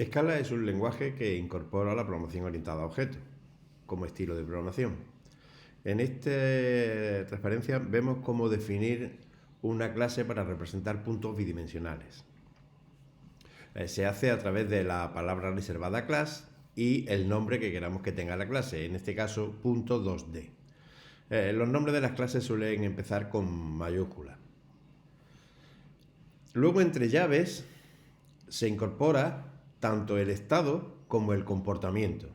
Scala es un lenguaje que incorpora la programación orientada a objetos como estilo de programación. En esta transparencia vemos cómo definir una clase para representar puntos bidimensionales. Se hace a través de la palabra reservada class y el nombre que queramos que tenga la clase, en este caso punto 2D. Los nombres de las clases suelen empezar con mayúsculas. Luego, entre llaves se incorpora tanto el estado como el comportamiento.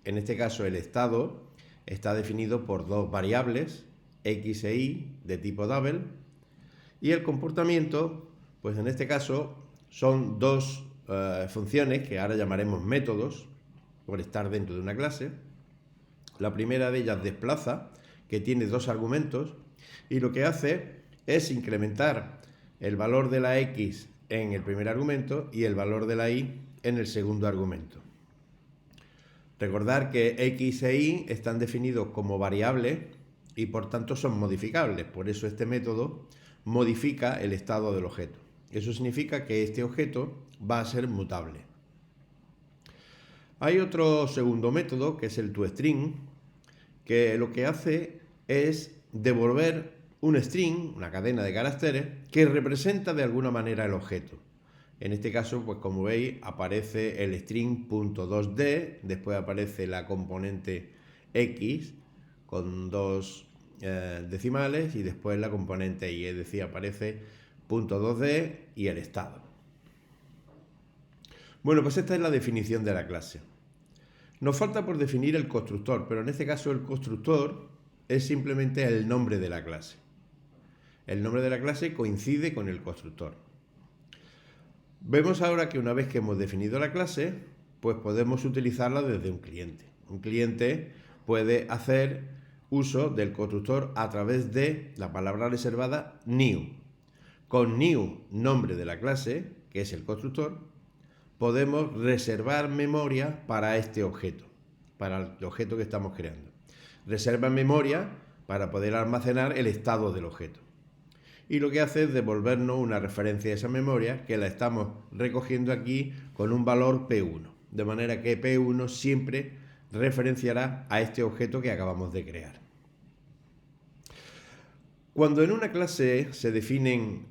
En este caso, el estado está definido por dos variables, x e y, de tipo double, y el comportamiento, pues en este caso, son dos funciones que ahora llamaremos métodos, por estar dentro de una clase. La primera de ellas desplaza, que tiene dos argumentos, y lo que hace es incrementar el valor de la x en el primer argumento y el valor de la y en el segundo argumento. Recordar que x e y están definidos como variables y por tanto son modificables. Por eso este método modifica el estado del objeto. Eso significa que este objeto va a ser mutable. Hay otro segundo método que es el toString, que lo que hace es devolver un string, una cadena de caracteres, que representa de alguna manera el objeto. En este caso, pues como veis, aparece el string .2d, después aparece la componente x con dos decimales y después la componente y, es decir, aparece .2d y el estado. Bueno, pues esta es la definición de la clase. Nos falta por definir el constructor, pero en este caso el constructor es simplemente el nombre de la clase. El nombre de la clase coincide con el constructor. Vemos ahora que una vez que hemos definido la clase, pues podemos utilizarla desde un cliente. Un cliente puede hacer uso del constructor a través de la palabra reservada new. Con new, nombre de la clase, que es el constructor, podemos reservar memoria para este objeto, para el objeto que estamos creando. Reserva memoria para poder almacenar el estado del objeto. Y lo que hace es devolvernos una referencia a esa memoria que la estamos recogiendo aquí con un valor P1. De manera que P1 siempre referenciará a este objeto que acabamos de crear. Cuando en una clase se definen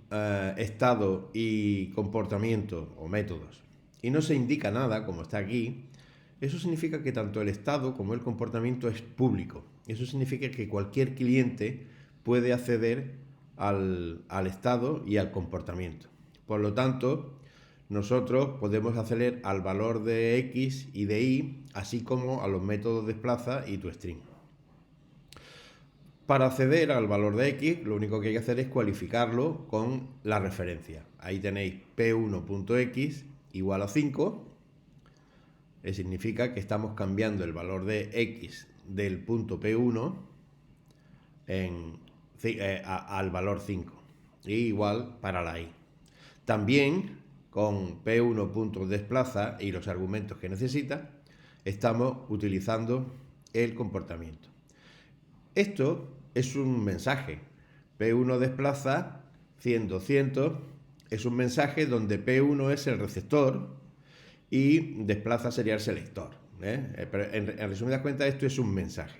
estado y comportamiento o métodos y no se indica nada, como está aquí, eso significa que tanto el estado como el comportamiento es público. Eso significa que cualquier cliente puede acceder al estado y al comportamiento. Por lo tanto, nosotros podemos acceder al valor de x y de y, así como a los métodos desplaza y toString. Para acceder al valor de x, lo único que hay que hacer es cualificarlo con la referencia. Ahí tenéis p1.x igual a 5. Significa que estamos cambiando el valor de x del punto P1 al valor 5. Y igual para la y. También con P1.desplaza y los argumentos que necesita, estamos utilizando el comportamiento. Esto es un mensaje. P1 desplaza 100, 200. Es un mensaje donde P1 es el receptor y desplaza sería el selector. Pero en resumidas cuentas, esto es un mensaje.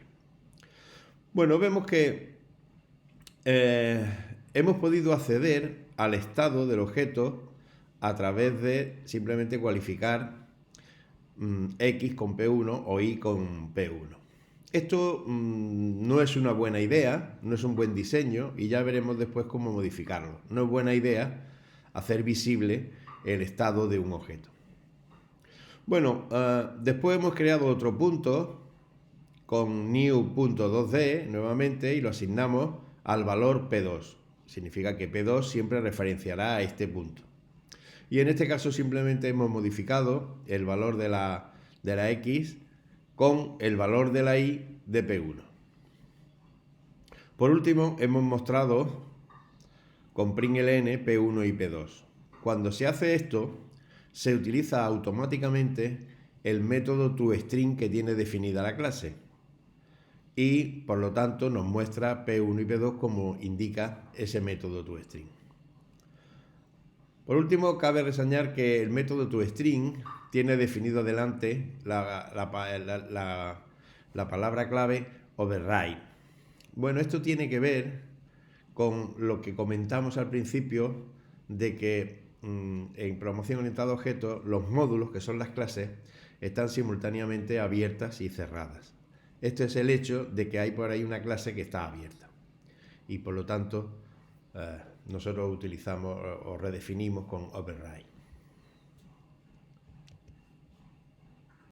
Bueno, vemos que hemos podido acceder al estado del objeto a través de simplemente cualificar x con P1 o y con P1. Esto no es una buena idea, no es un buen diseño y ya veremos después cómo modificarlo. No es buena idea hacer visible el estado de un objeto. Bueno, después hemos creado otro punto con new.2d nuevamente y lo asignamos al valor P2. Significa que P2 siempre referenciará a este punto. Y en este caso simplemente hemos modificado el valor de la x con el valor de la y de P1. Por último, hemos mostrado con println P1 y P2. Cuando se hace esto, se utiliza automáticamente el método toString que tiene definida la clase y por lo tanto nos muestra P1 y P2 como indica ese método toString. Por último, cabe reseñar que el método toString tiene definido delante la palabra clave override. Bueno, esto tiene que ver con lo que comentamos al principio de que en programación orientada a objetos los módulos, que son las clases, están simultáneamente abiertas y cerradas. Esto es el hecho de que hay por ahí una clase que está abierta y por lo tanto nosotros utilizamos o redefinimos con override.